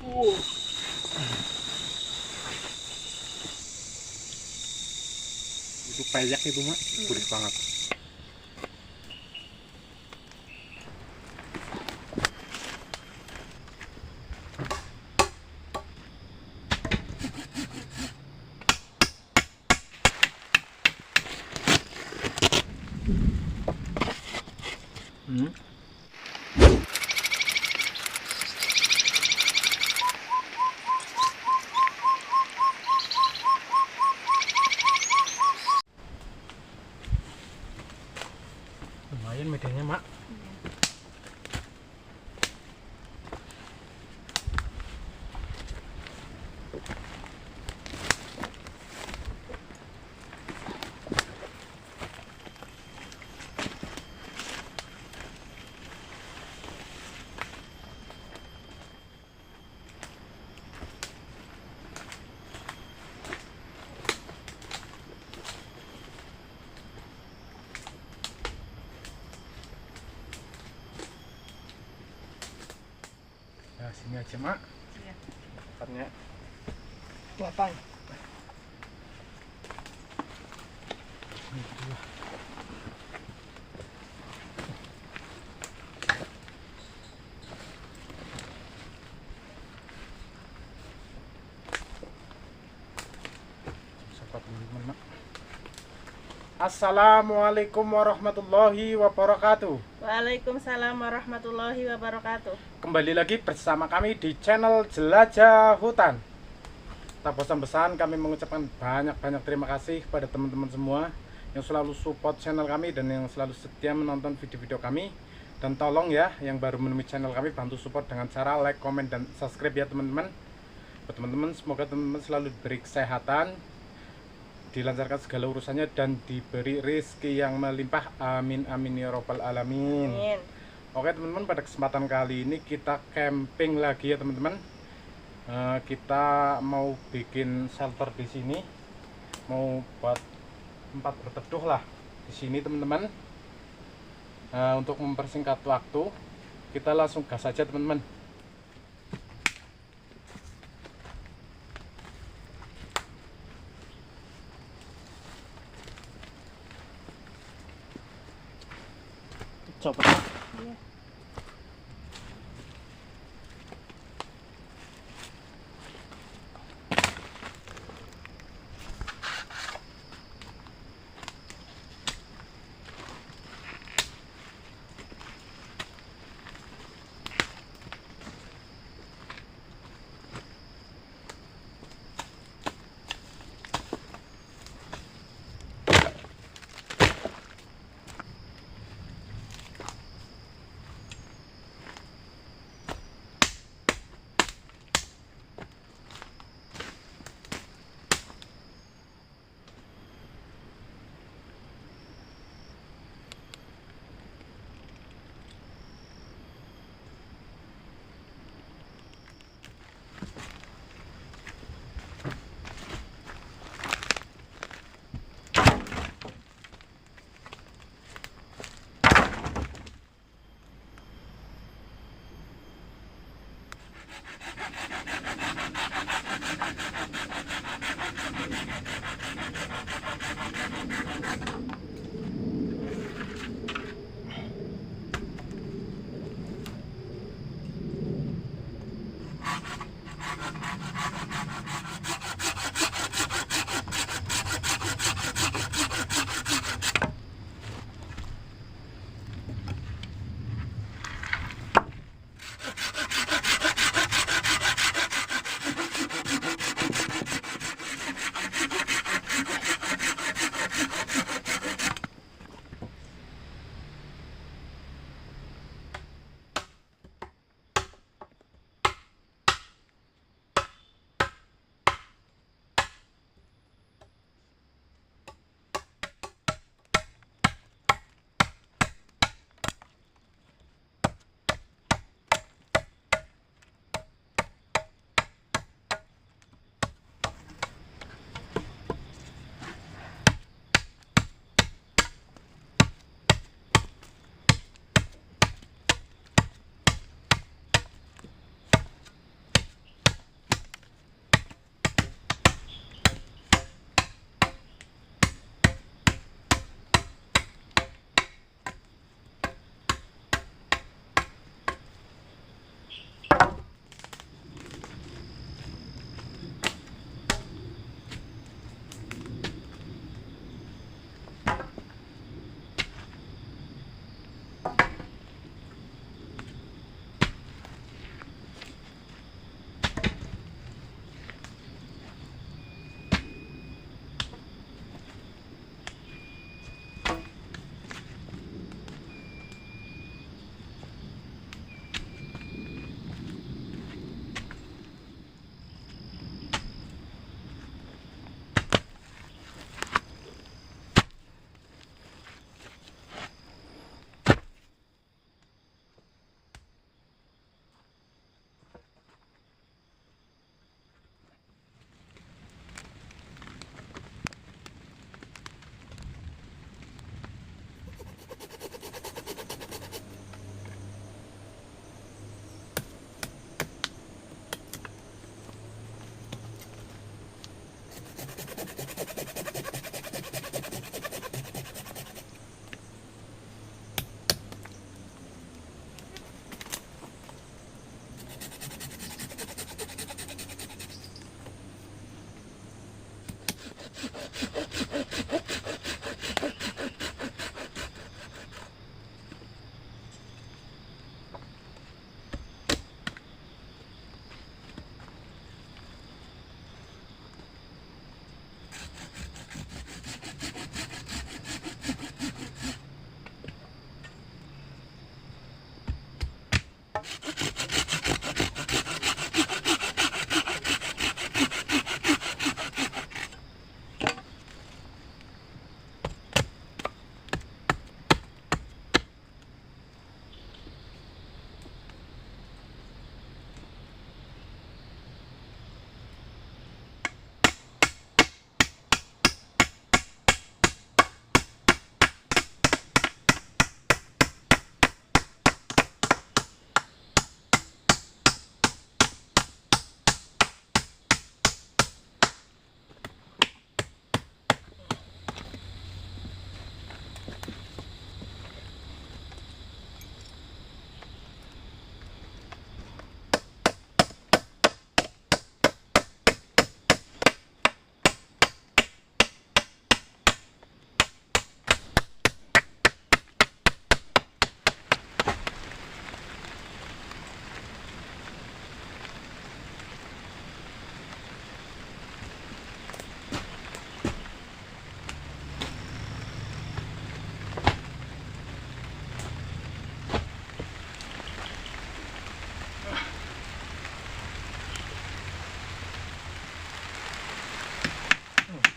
Itu peyek itu mak, gurih banget. Lumayan medannya mak. Nah, sini aja mak. Iya. Tempatnya. Buatan. Assalamualaikum warahmatullahi wabarakatuh. Waalaikumsalam warahmatullahi wabarakatuh. Kembali lagi bersama kami di channel Jelajah Hutan. Tak bosan-bosan kami mengucapkan banyak-banyak terima kasih kepada teman-teman semua yang selalu support channel kami dan yang selalu setia menonton video-video kami. Dan tolong ya, yang baru menemui channel kami, bantu support dengan cara like, komen, dan subscribe ya teman-teman. Buat teman-teman, semoga teman-teman selalu diberi kesehatan, dilancarkan segala urusannya, dan diberi rezeki yang melimpah. Amin amin ya robbal alamin. Amin. Oke teman-teman, pada kesempatan kali ini kita camping lagi ya teman-teman. Kita mau bikin shelter di sini, mau buat tempat berteduh lah di sini teman-teman. Untuk mempersingkat waktu, kita langsung gas aja teman-teman. Coba. Iya.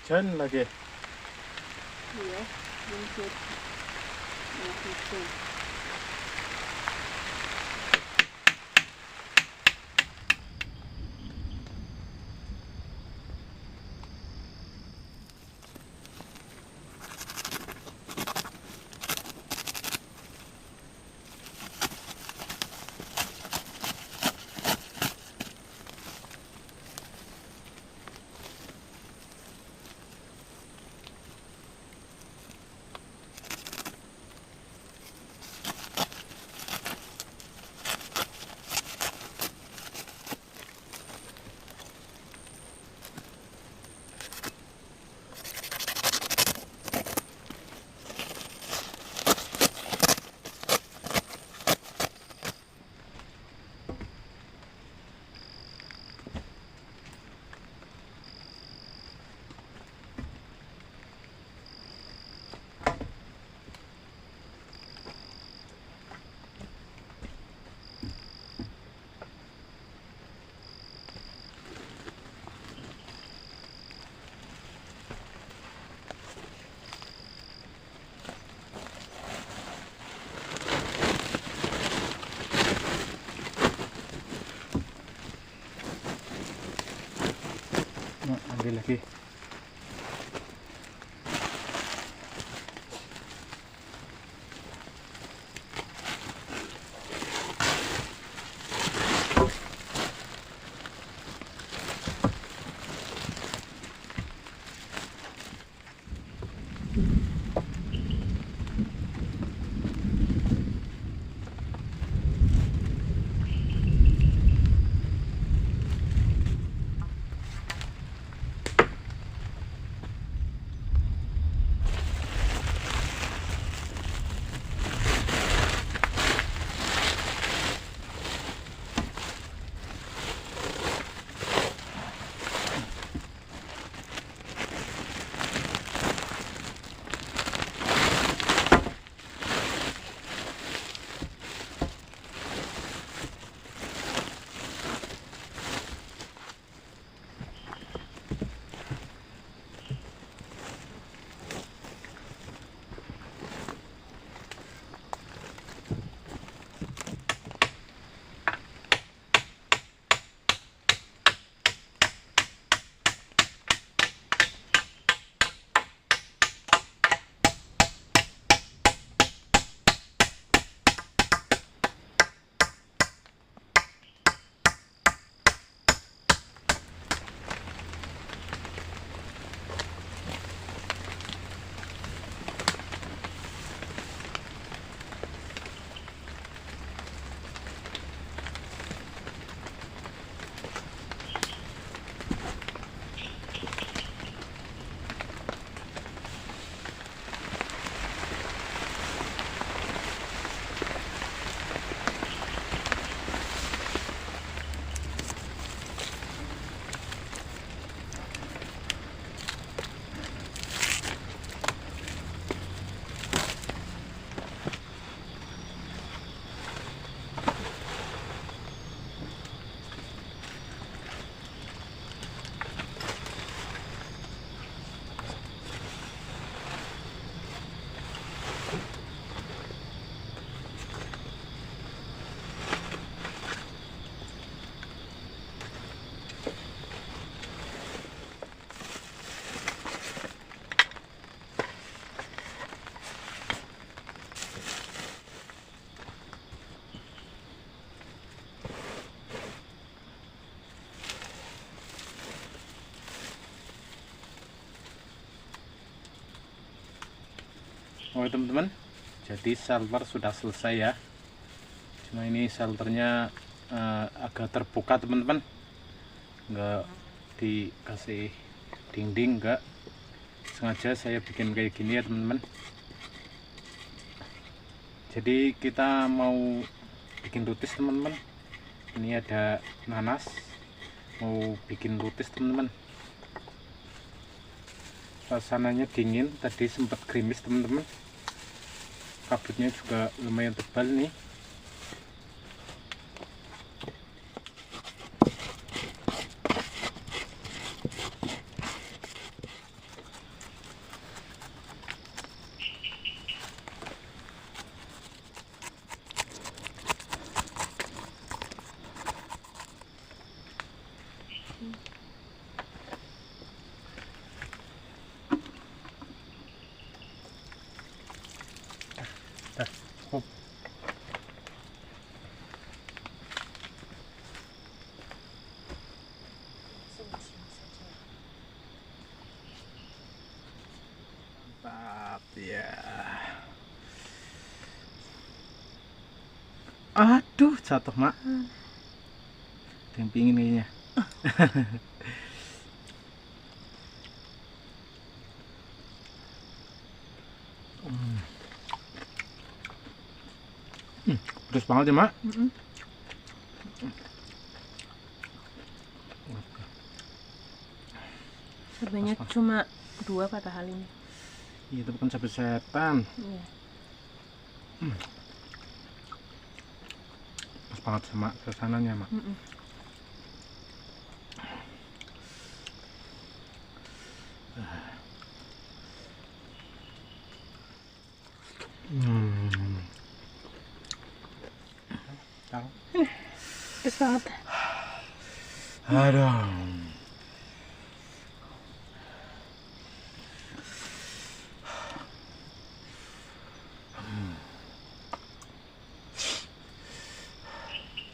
hujan lagi. Iya, buntut. Ya, itu. Nah, ambil lagi. Oke teman-teman, jadi shelter sudah selesai ya. Cuma ini shelternya agak terbuka teman-teman, nggak dikasih dinding, nggak sengaja saya bikin kayak gini ya teman-teman. Jadi kita mau bikin rutis teman-teman. Ini ada nanas, mau bikin rutis teman-teman. Suasananya dingin, tadi sempat gerimis teman-teman. Kabutnya juga lumayan tebal nih. Cukup. Mantap ya. Aduh, jatuh mak. Ada yang pingin kayaknya. Pedas banget ya mak. Cabenya cuma 2 padahal ini. Iya, tapi kan cabai setan. Iya. Pas banget sama suasananya mak. Pedes banget. Aduh.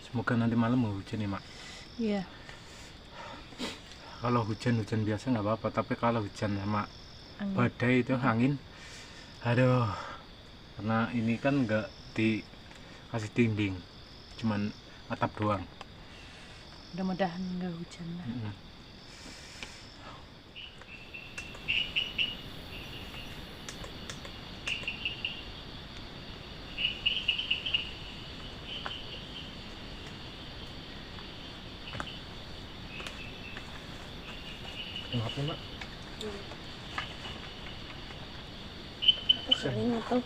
Semoga nanti malam mau hujan ya mak. Iya. Kalau hujan biasa nggak apa-apa, tapi kalau hujan sama Angin. badai itu angin, aduh, karena ini kan nggak dikasih dinding, cuman atap doang. Mudah-mudahan nggak hujan lah. Kenapa mak? Sering itu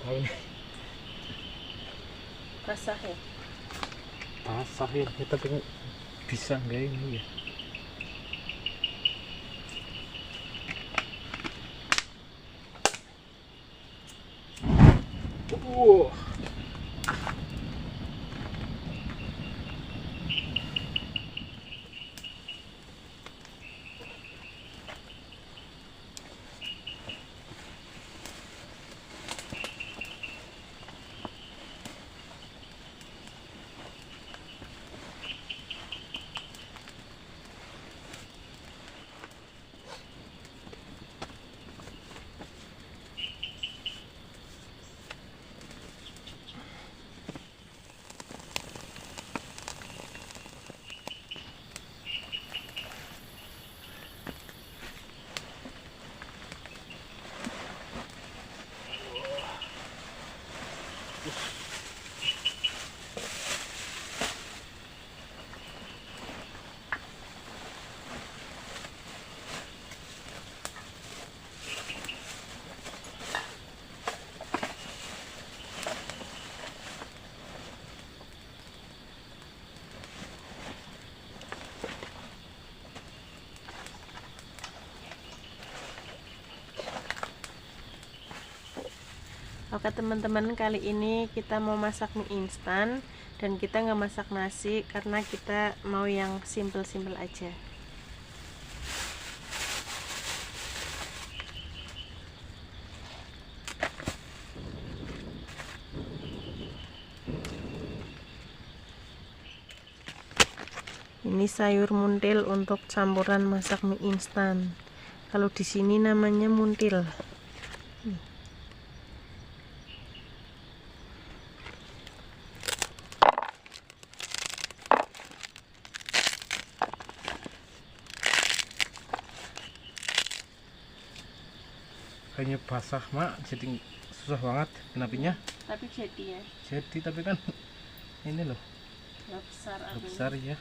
Tahu nih, basah ya. basah ya, tapi bisa nggak ini ya? Oke teman-teman, kali ini kita mau masak mie instan dan kita nggak masak nasi karena kita mau yang simple-simple aja. Ini sayur muntil untuk campuran masak mie instan. Kalau di sini namanya muntil. Kayaknya basah mak, jadi susah banget kenapinya. Tapi jadi ya. Jadi tapi kan ini loh, Nggak besar apinya. besar ya.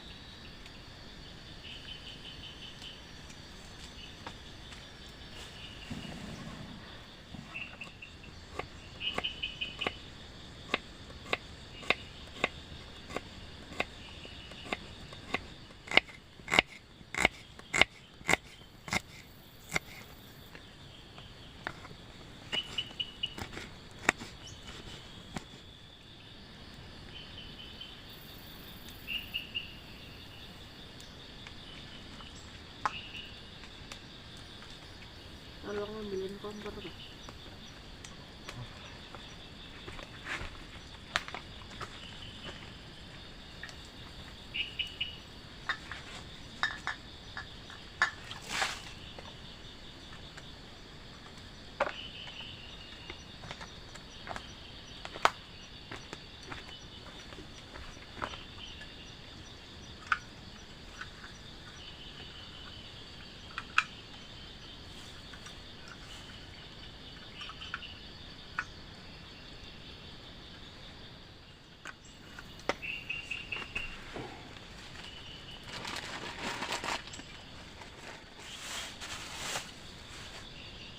kompor.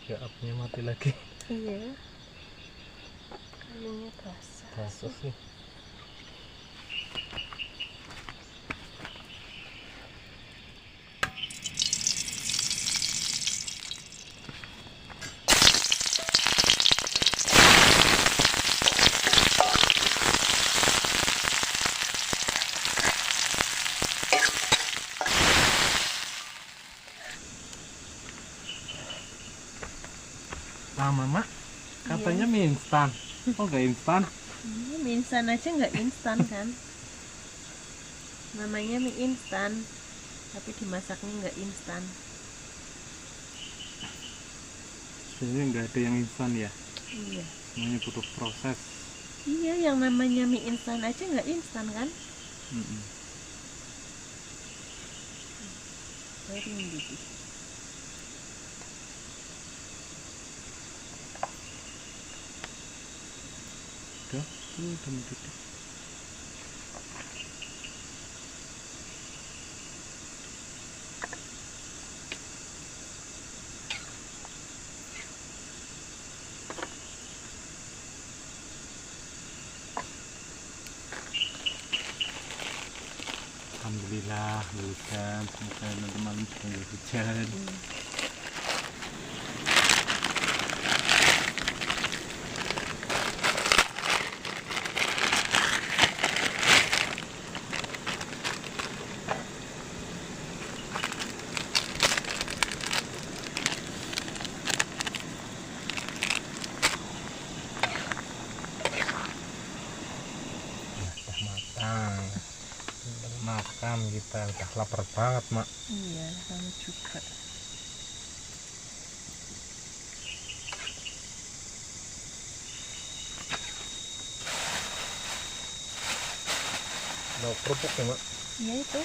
Ya, apinya mati lagi. Iya, kayunya basah. Basah sih. Nah, Mama, katanya mie instan. Oh, nggak instan? Mie instan aja nggak instan kan? Namanya mie instan, tapi dimasaknya nggak instan. Sebenarnya nggak ada yang instan ya. Iya. Semuanya butuh proses. Iya, yang namanya mie instan aja nggak instan kan? Baru mendidih. Udah mendidih. Alhamdulillah hujan, semoga teman-teman juga hujan. Udah matang. Makan kita udah lapar banget, Mak. Iya, kamu juga. Mau kerupuk ya, Mak? Iya itu.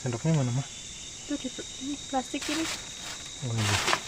Sendoknya mana, Mak? Itu di ini, plastik ini. Oh, iya.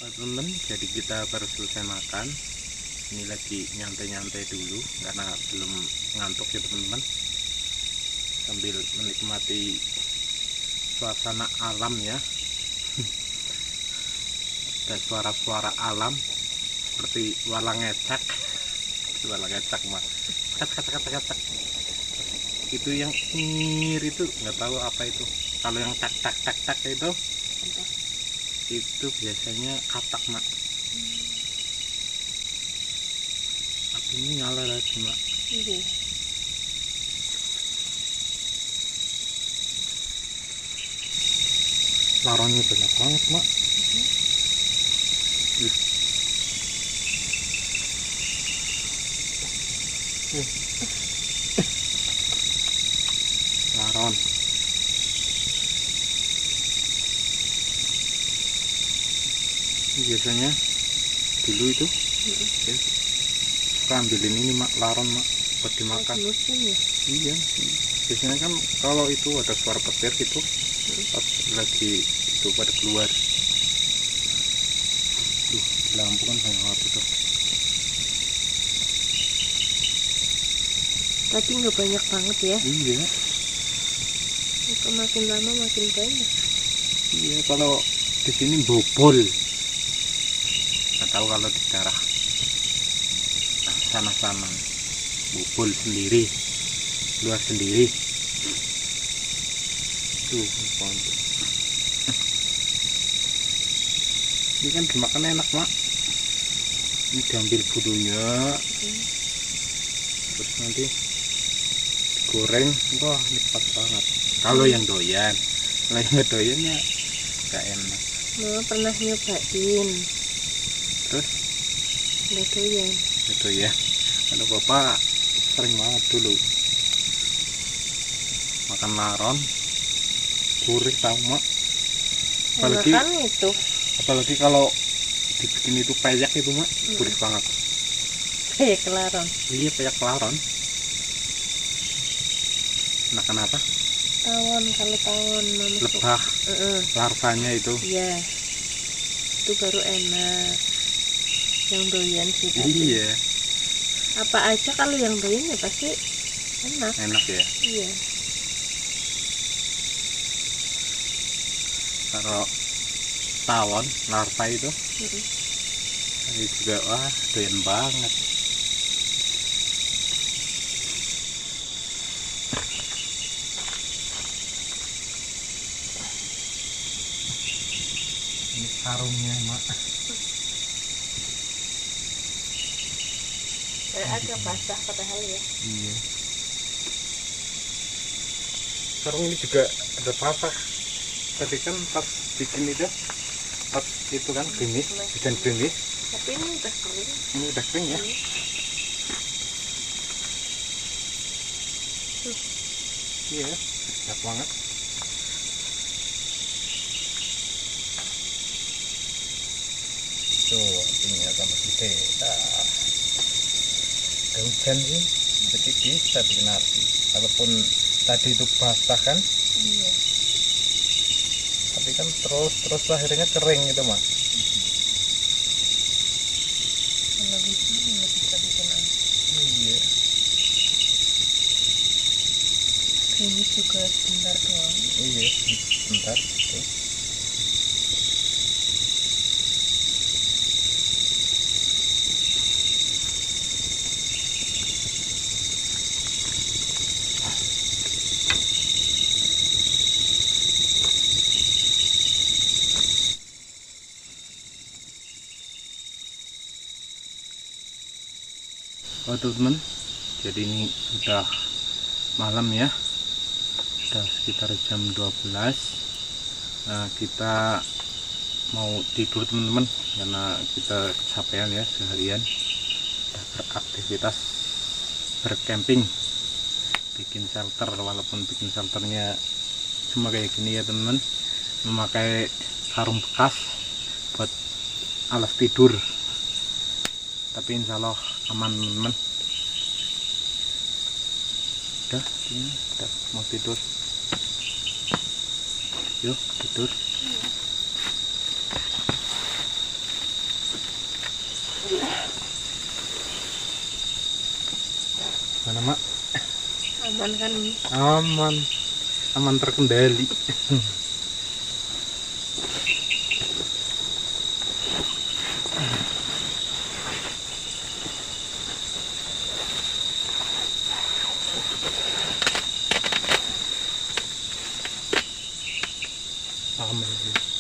Teman-teman, jadi kita baru selesai makan. Ini lagi nyantai-nyantai dulu karena belum ngantuk ya teman-teman, sambil menikmati suasana alam ya. ada suara-suara alam seperti walang ngecak. Walang ngecak mah kacak. Itu yang ngir itu nggak tahu apa itu. Kalau yang tak itu biasanya katak mak. Apinya nyala lagi mak. Iya. Laronnya banyak banget mak. Laron. Ini biasanya dulu itu ya, suka ambilin ini mak, laron mak, buat dimakan. Musim ya. Iya, biasanya kan kalau itu ada suara petir gitu pas lagi itu pada keluar. Tuh, di lampu kan banyak banget itu. Tadi nggak banyak banget ya. Iya. Itu makin lama makin banyak. Iya, kalau di sini bobol. Nggak tahu kalau di daerah sana-sana bobol sendiri, luar sendiri. Tuh, ini kan dimakan enak mak. Ini diambil bulunya, terus nanti digoreng. Wah, nikmat banget. Kalau yang doyan, kalau yang nggak doyan ya nggak enak. Mama pernah nyobain. Terus Nggak doyan. itu ya, kalau bapak sering banget dulu makan laron gurih tau mak. Makan itu. Apalagi kalau dibikin itu peyek itu mak, gurih banget. Kayak kelaron. Iya, peyek laron. Nah, kenapa? Tawon, kalau tawon mama suka. Lebah larvanya itu. Iya. Itu baru enak. Yang doyan sih tadi. Iya, Apa aja kalau yang doyan ya pasti enak. enak ya. Iya. Kalau tawon larva itu ini juga wah doyan banget. Ini karungnya mak. Agak basah padahal ya. Iya. Karung ini juga ada basah. Tadi kan pas bikin itu, pas itu kan gerimis, hujan gerimis. Tapi ini udah kering. Ini udah kering ya. Iya, enak banget. Tuh, ini tambah gede. Ada hujan sih, jadi bisa bikin api. Walaupun tadi itu basah kan, Iya. tapi kan terus akhirnya kering gitu mas. Kalau gitu nggak bisa bikin api. Iya. Ini juga sebentar doang. Iya, bentar. Tuh. Oh teman-teman, jadi ini sudah malam ya, sudah sekitar jam 12. Nah, kita mau tidur teman-teman karena kita kecapean ya seharian sudah beraktivitas bercamping, bikin shelter. Walaupun bikin shelternya cuma kayak gini ya teman-teman, memakai karung bekas buat alas tidur, tapi insya Allah aman teman-teman. Udah mau tidur, yuk tidur. Mana mak? Aman kan? Aman terkendali. Amin.